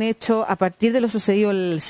hecho a partir de lo sucedido el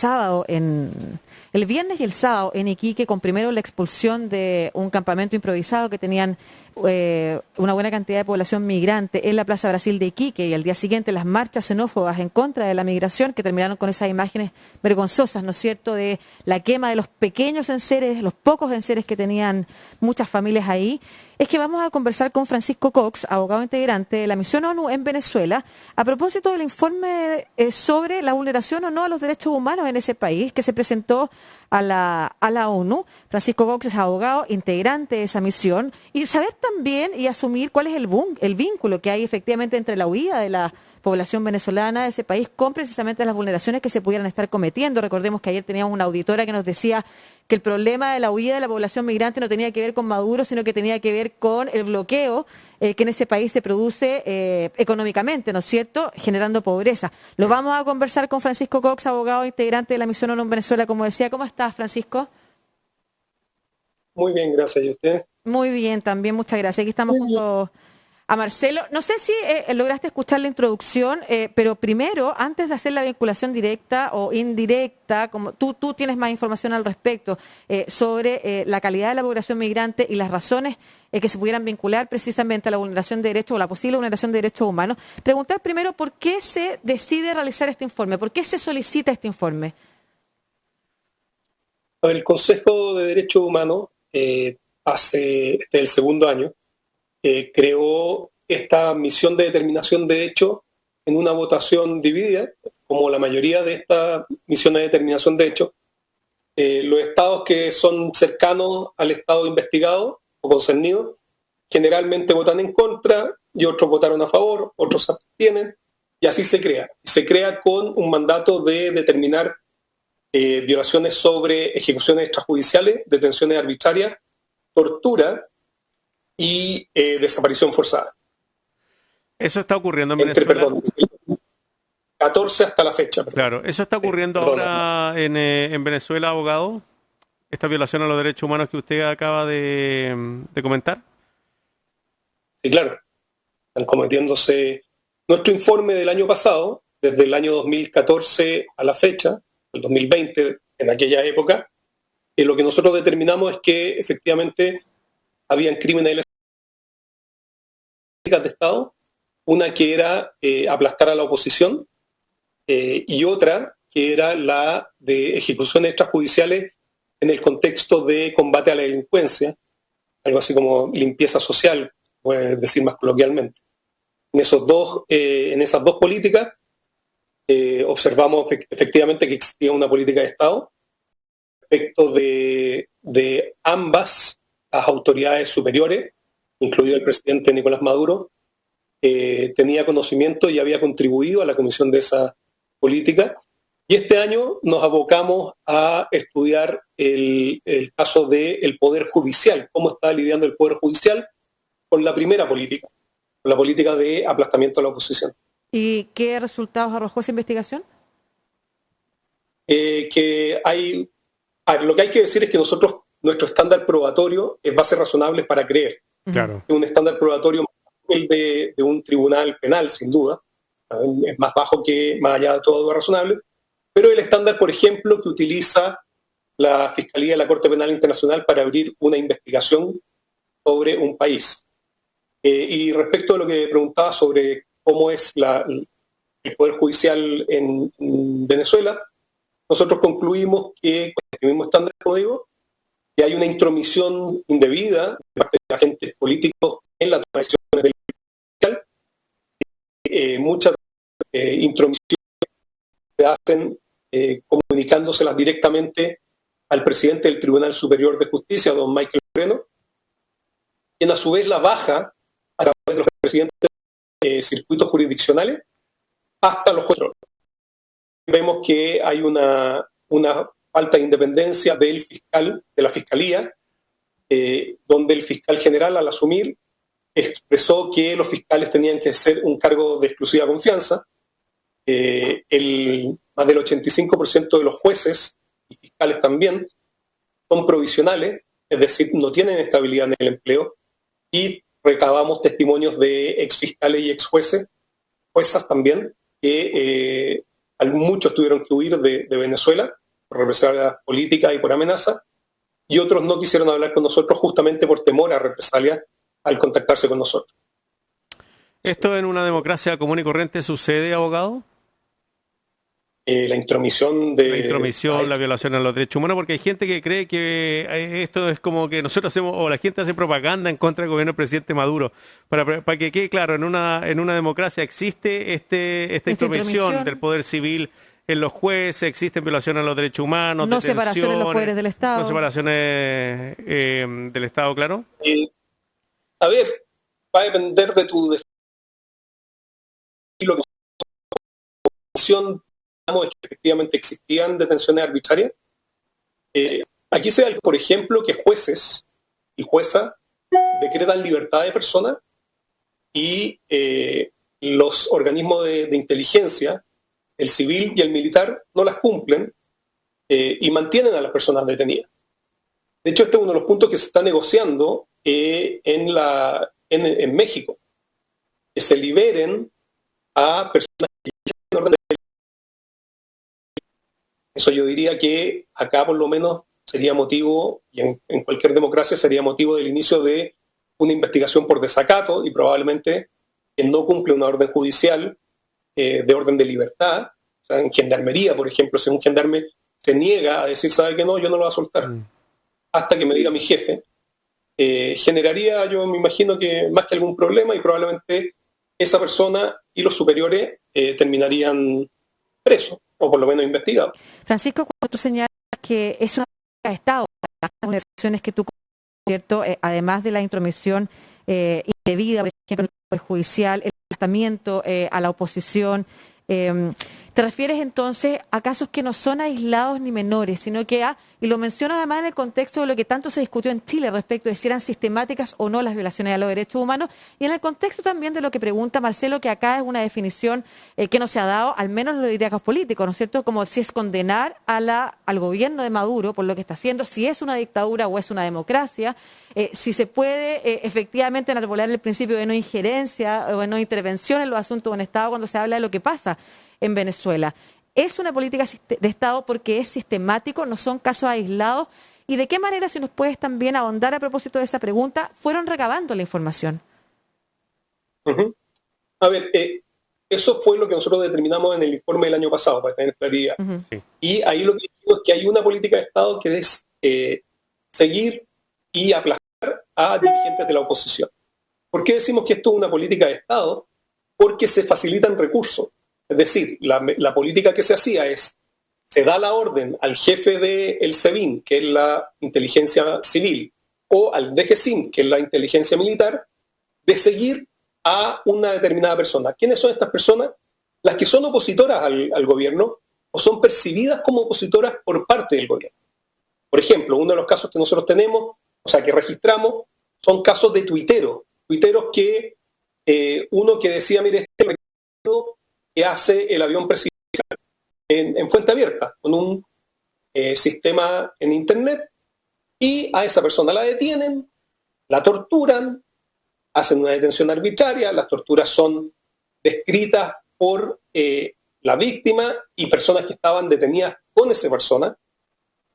viernes y el sábado en Iquique, con primero la expulsión de un campamento improvisado que tenían una buena cantidad de población migrante en la Plaza Brasil de Iquique, y al día siguiente las marchas xenófobas en contra de la migración, que terminaron con esas imágenes vergonzosas, ¿no es cierto?, de la quema de los pequeños enseres, los pocos enseres que tenían muchas familias ahí. Es que vamos a conversar con Francisco Cox, abogado integrante de la Misión ONU en Venezuela, a propósito del informe sobre la vulneración o no a los derechos humanos en ese país que se presentó a la ONU. Francisco Cox es abogado integrante de esa misión, y saber también y asumir cuál es el vínculo que hay efectivamente entre la huida de la población venezolana de ese país con precisamente las vulneraciones que se pudieran estar cometiendo. Recordemos que ayer teníamos una auditora que nos decía que el problema de la huida de la población migrante no tenía que ver con Maduro, sino que tenía que ver con el bloqueo que en ese país se produce económicamente, ¿no es cierto?, generando pobreza. Lo vamos a conversar con Francisco Cox, abogado integrante de la Misión ONU en Venezuela, como decía. ¿Cómo estás, Francisco? Muy bien, gracias. ¿Y usted? Muy bien, también, muchas gracias. Aquí estamos junto a Marcelo. No sé si lograste escuchar la introducción, pero primero, antes de hacer la vinculación directa o indirecta, como tú tienes más información al respecto sobre la calidad de la población migrante y las razones que se pudieran vincular precisamente a la vulneración de derechos o la posible vulneración de derechos humanos, preguntar primero por qué se decide realizar este informe, por qué se solicita este informe. El Consejo de Derechos Humanos, este es el segundo año, creó esta misión de determinación de hechos en una votación dividida, como la mayoría de estas misiones de determinación de hechos. Los estados que son cercanos al estado investigado o concernido generalmente votan en contra, y otros votaron a favor, otros se abstienen, y así se crea. Se crea con un mandato de determinar violaciones sobre ejecuciones extrajudiciales, detenciones arbitrarias, tortura y desaparición forzada. Eso está ocurriendo en Venezuela. Perdón, 14 hasta la fecha. Perdón. Claro, eso está ocurriendo ahora en Venezuela, abogado. Esta violación a los derechos humanos que usted acaba de comentar. Sí, claro. Están cometiéndose. Nuestro informe del año pasado, desde el año 2014 a la fecha, el 2020, en aquella época, lo que nosotros determinamos es que efectivamente habían crímenes de Estado, una que era aplastar a la oposición y otra que era la de ejecuciones extrajudiciales en el contexto de combate a la delincuencia, algo así como limpieza social, puedes decir más coloquialmente. En esas dos políticas observamos efectivamente que existía una política de Estado respecto de ambas las autoridades superiores, incluido el presidente Nicolás Maduro, tenía conocimiento y había contribuido a la comisión de esa política. Y este año nos abocamos a estudiar el caso del Poder Judicial, cómo está lidiando el Poder Judicial con la primera política, con la política de aplastamiento a la oposición. ¿Y qué resultados arrojó esa investigación? Lo que hay que decir es que nuestro estándar probatorio es base razonable para creer. Claro. Es un estándar probatorio más bajo que el de un tribunal penal, sin duda. Es más bajo que más allá de todo razonable. Pero el estándar, por ejemplo, que utiliza la Fiscalía de la Corte Penal Internacional para abrir una investigación sobre un país. Y respecto a lo que preguntaba sobre cómo es el Poder Judicial en Venezuela, nosotros concluimos que, con este mismo estándar, como digo, que hay una intromisión indebida de parte de agentes políticos en la toma de decisiones del Poder Judicial. Muchas intromisiones se hacen comunicándoselas directamente al presidente del Tribunal Superior de Justicia, don Michael Moreno, quien a su vez la baja a través de los presidentes de circuitos jurisdiccionales hasta los jueces. Vemos que hay una falta de independencia del fiscal, de la Fiscalía, donde el fiscal general, al asumir, expresó que los fiscales tenían que ser un cargo de exclusiva confianza. Más del 85% de los jueces y fiscales también son provisionales, es decir, no tienen estabilidad en el empleo, y recabamos testimonios de exfiscales y exjueces, juezas también, que muchos tuvieron que huir de Venezuela por represalias políticas y por amenaza, y otros no quisieron hablar con nosotros justamente por temor a represalias al contactarse con nosotros. ¿Esto en una democracia común y corriente sucede, abogado? La intromisión, la violación a los derechos humanos, porque hay gente que cree que esto es como que nosotros hacemos, o la gente hace propaganda en contra del gobierno del presidente Maduro, para que quede claro, en una democracia existe esta intromisión del poder civil en los jueces, existen violaciones a los derechos humanos, no separación en los poderes del Estado. No separaciones del Estado, claro. A ver, va a depender de tu definición. Es que efectivamente existían detenciones arbitrarias. Aquí se da, por ejemplo, que jueces y juezas decretan libertad de personas y los organismos de inteligencia, el civil y el militar, no las cumplen y mantienen a las personas detenidas. De hecho, este es uno de los puntos que se está negociando en México, que se liberen a personas que en orden de... Eso yo diría que acá por lo menos sería motivo, y en cualquier democracia sería motivo del inicio de una investigación por desacato y probablemente quien no cumple una orden judicial de orden de libertad, o sea, en gendarmería, por ejemplo, si un gendarme se niega a decir, ¿sabe qué? No, yo no lo voy a soltar, hasta que me diga mi jefe, generaría, yo me imagino que más que algún problema, y probablemente esa persona y los superiores terminarían presos, o por lo menos investigados. Francisco, cuando tú señalas que es una política de Estado, las organizaciones que tú, ¿cierto? Además de la intromisión indebida, por ejemplo, en el Poder Judicial, el tratamiento a la oposición, ¿te refieres entonces a casos que no son aislados ni menores, sino que y lo menciono además en el contexto de lo que tanto se discutió en Chile respecto de si eran sistemáticas o no las violaciones a los derechos humanos, y en el contexto también de lo que pregunta Marcelo, que acá es una definición que no se ha dado, al menos lo diría los políticos, ¿no es cierto?, como si es condenar al gobierno de Maduro por lo que está haciendo, si es una dictadura o es una democracia, si se puede efectivamente enarbolar el principio de no injerencia o de no intervención en los asuntos de un Estado cuando se habla de lo que pasa en Venezuela. ¿Es una política de Estado porque es sistemático, no son casos aislados? ¿Y de qué manera, si nos puedes también ahondar a propósito de esa pregunta, fueron recabando la información? A ver, eso fue lo que nosotros determinamos en el informe del año pasado, para tener claridad. Sí. Y ahí lo que digo es que hay una política de Estado que es seguir y aplastar a dirigentes de la oposición. ¿Por qué decimos que esto es una política de Estado? Porque se facilitan recursos. Es decir, la política que se hacía es, se da la orden al jefe del SEBIN, que es la inteligencia civil, o al DGCIM, que es la inteligencia militar, de seguir a una determinada persona. ¿Quiénes son estas personas? Las que son opositoras al gobierno o son percibidas como opositoras por parte del gobierno. Por ejemplo, uno de los casos que nosotros tenemos, o sea, que registramos, son casos de tuiteros que uno que decía, mire, este recorrido que hace el avión presidencial en fuente abierta, con un sistema en internet, y a esa persona la detienen, la torturan, hacen una detención arbitraria, las torturas son descritas por la víctima y personas que estaban detenidas con esa persona,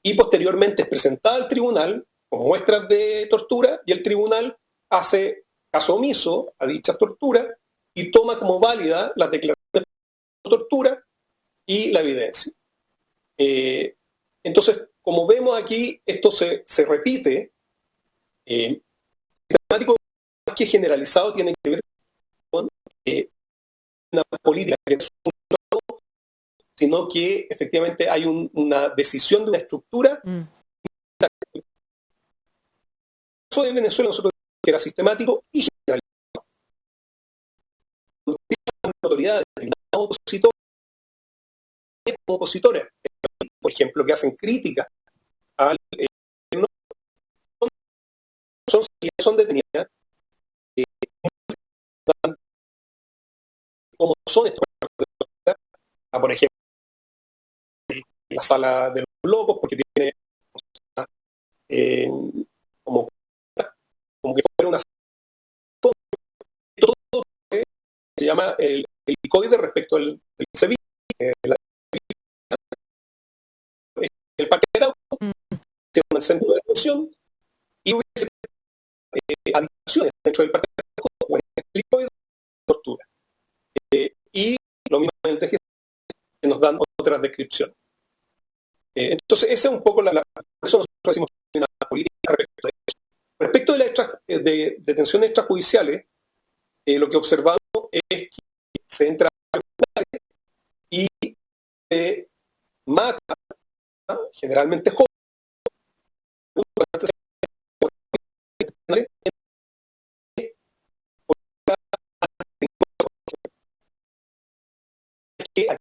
y posteriormente es presentada al tribunal con muestras de tortura, y el tribunal hace caso omiso a dichas torturas y toma como válida las declaraciones de tortura y la evidencia. Entonces, como vemos aquí, esto se repite. Sistemático más que generalizado tiene que ver con una política que no es un, sino que efectivamente hay una decisión de una estructura. Eso de Venezuela nosotros que era sistemático y generalizado. Autoridades opositores, por ejemplo, que hacen críticas al gobierno, son detenidas, como son estos, por ejemplo, la sala de los locos, porque tiene como que fuera una todo se llama el código respecto al CEBIN, que nos dan otras descripciones. Entonces, esa es un poco por eso nosotros decimos que hay una política respecto a eso. Respecto de las detenciones extrajudiciales, lo que observamos es que se entra y se mata, generalmente jóvenes, que la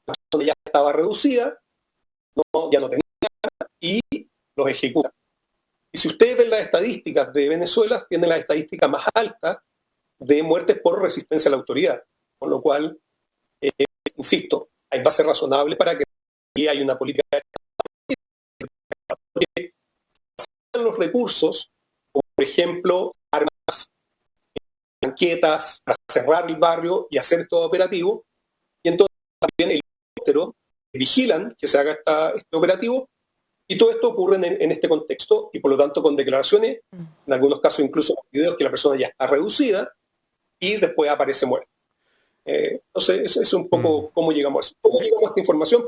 persona ya estaba reducida, ya no tenía y los ejecuta. Y si ustedes ven las estadísticas de Venezuela, tienen las estadísticas más altas de muertes por resistencia a la autoridad, con lo cual, insisto, hay bases razonables para que hay una política de los recursos, como por ejemplo armas, banquetas, para cerrar el barrio y hacer todo operativo, y entonces también el helicóptero vigilan que se haga este operativo, y todo esto ocurre en este contexto, y por lo tanto con declaraciones, en algunos casos incluso con videos que la persona ya está reducida, y después aparece muerta. Entonces, ese es un poco cómo llegamos a eso. ¿Cómo llegamos a esta información?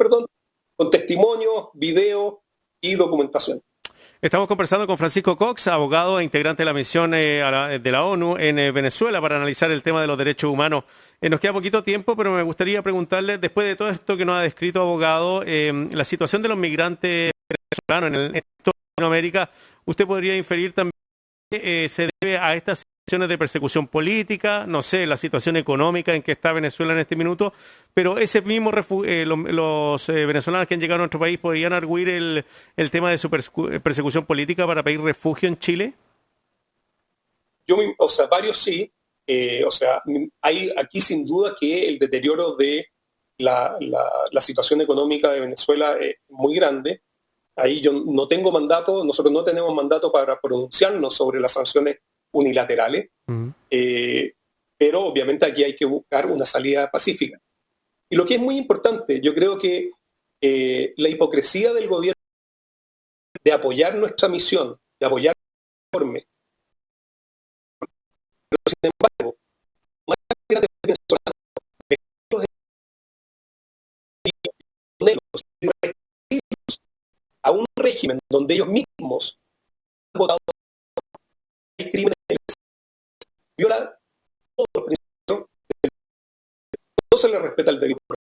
Con testimonios, videos y documentación. Estamos conversando con Francisco Cox, abogado e integrante de la misión de la ONU en Venezuela para analizar el tema de los derechos humanos. Nos queda poquito tiempo, pero me gustaría preguntarle, después de todo esto que nos ha descrito, abogado, la situación de los migrantes venezolanos en toda Latinoamérica, ¿usted podría inferir también que se debe a estas situaciones de persecución política, no sé, la situación económica en que está Venezuela en este minuto, pero ese mismo los venezolanos que han llegado a nuestro país podrían arguir el tema de su persecución política para pedir refugio en Chile? Varios sí. Hay aquí sin duda que el deterioro de la situación económica de Venezuela es muy grande. Ahí yo no tengo mandato, nosotros no tenemos mandato para pronunciarnos sobre las sanciones unilaterales, pero obviamente aquí hay que buscar una salida pacífica. Y lo que es muy importante, yo creo que la hipocresía del gobierno de apoyar nuestra misión, de apoyar el informe, pero sin embargo, más grandes venezolanos a un régimen donde ellos mismos han votado el crimen, viola todos los principios, no se les respeta el debido proceso.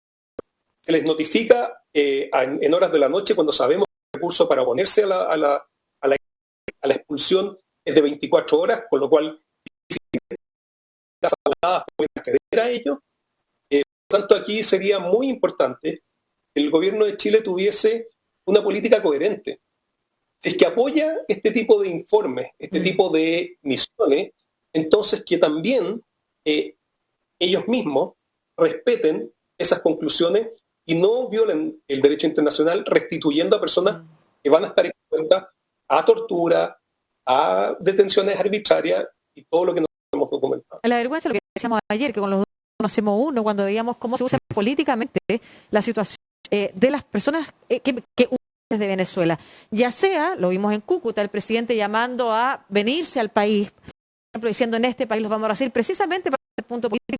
Se les notifica en horas de la noche cuando sabemos que el recurso para oponerse a la expulsión es de 24 horas, con lo cual las abogadas pueden acceder a ello. Por lo tanto, aquí sería muy importante que el gobierno de Chile tuviese una política coherente. Si es que apoya este tipo de informes, este tipo de misiones, entonces que también ellos mismos respeten esas conclusiones y no violen el derecho internacional restituyendo a personas que van a estar expuestas a tortura, a detenciones arbitrarias y todo lo que nos hemos documentado. La vergüenza, lo que decíamos ayer, que con los dos conocemos uno, cuando veíamos cómo se usa políticamente la situación de las personas que de Venezuela, ya sea, lo vimos en Cúcuta, el presidente llamando a venirse al país, por ejemplo, diciendo en este país los vamos a recibir, precisamente para el punto político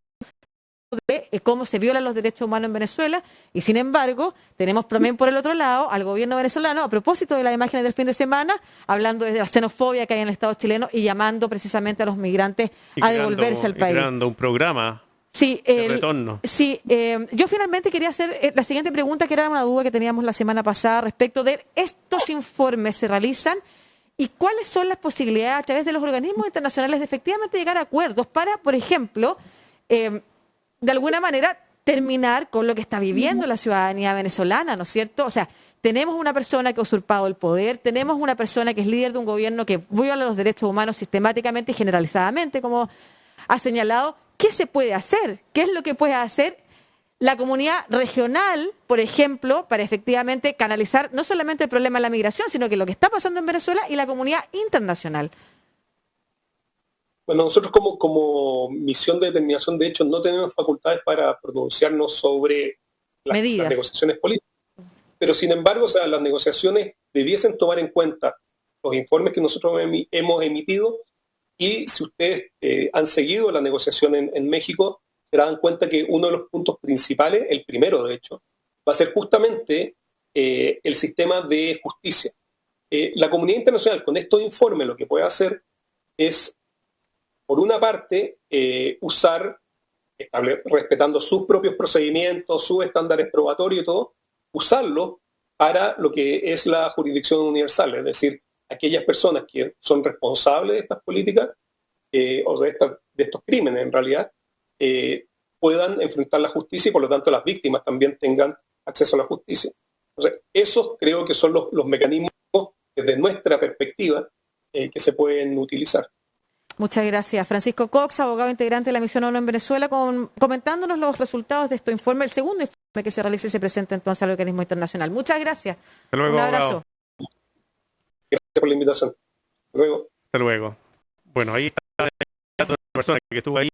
de cómo se violan los derechos humanos en Venezuela, y sin embargo, tenemos también por el otro lado al gobierno venezolano, a propósito de las imágenes del fin de semana, hablando de la xenofobia que hay en el Estado chileno y llamando precisamente a los migrantes a devolverse al país. Creando un programa. Sí, retorno. Sí, yo finalmente quería hacer la siguiente pregunta, que era una duda que teníamos la semana pasada respecto de estos informes se realizan y cuáles son las posibilidades a través de los organismos internacionales de efectivamente llegar a acuerdos para, por ejemplo, de alguna manera terminar con lo que está viviendo la ciudadanía venezolana, ¿no es cierto? O sea, tenemos una persona que ha usurpado el poder, tenemos una persona que es líder de un gobierno que viola los derechos humanos sistemáticamente y generalizadamente, como ha señalado. ¿Qué se puede hacer? ¿Qué es lo que puede hacer la comunidad regional, por ejemplo, para efectivamente canalizar no solamente el problema de la migración, sino que lo que está pasando en Venezuela y la comunidad internacional? Bueno, nosotros como misión de determinación de hechos no tenemos facultades para pronunciarnos sobre las negociaciones políticas. Pero sin embargo, las negociaciones debiesen tomar en cuenta los informes que nosotros hemos emitido. Y si ustedes han seguido la negociación en México, se darán cuenta que uno de los puntos principales, el primero de hecho, va a ser justamente el sistema de justicia. La comunidad internacional con estos informes lo que puede hacer es, por una parte, usar, respetando sus propios procedimientos, sus estándares probatorios y todo, usarlo para lo que es la jurisdicción universal, es decir, aquellas personas que son responsables de estas políticas o de estos crímenes en realidad, puedan enfrentar la justicia y por lo tanto las víctimas también tengan acceso a la justicia. Entonces, esos creo que son los mecanismos desde nuestra perspectiva que se pueden utilizar. Muchas gracias. Francisco Cox, abogado integrante de la Misión ONU en Venezuela, comentándonos los resultados de este informe, el segundo informe que se realiza y se presenta entonces al organismo internacional. Muchas gracias. Hasta luego, un abrazo. abogado. Gracias por la invitación. Hasta luego. Hasta luego. Bueno, ahí está la persona que estuvo ahí.